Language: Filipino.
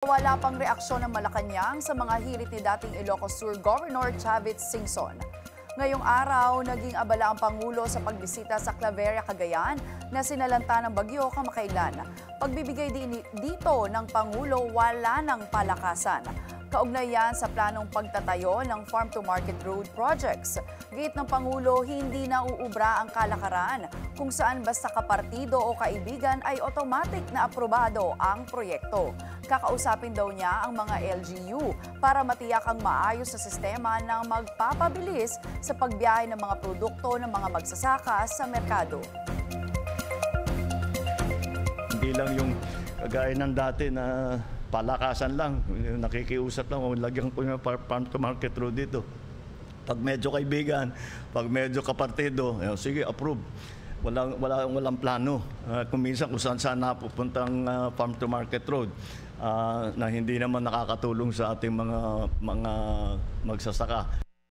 Wala pang reaksyon ng Malacanang sa mga hirit ni dating Ilocos Sur Governor Chavit Singson. Ngayong araw, naging abala ang Pangulo sa pagbisita sa Claveria, Cagayan na sinalanta ng bagyo kamakailan. Pagbibigay dito ng Pangulo, wala ng palakasan. Kaugnay yan sa planong pagtatayo ng Farm to Market Road Projects. Gate ng Pangulo, hindi na uubra ang kalakaran kung saan basta kapartido o kaibigan ay automatic na aprobado ang proyekto. Kakausapin daw niya ang mga LGU para matiyak ang maayos na sistema na magpapabilis sa pagbiyahe ng mga produkto ng mga magsasaka sa merkado. Hindi lang yung kagaya ng dati na palakasan lang, nakikiusap lang, lagyan ko yung farm to market road dito. Pag medyo kaibigan, pag medyo kapartido, sige, approve. Walang plano. Kung minsan kung saan napupuntang farm to market road na hindi naman nakakatulong sa ating mga magsasaka.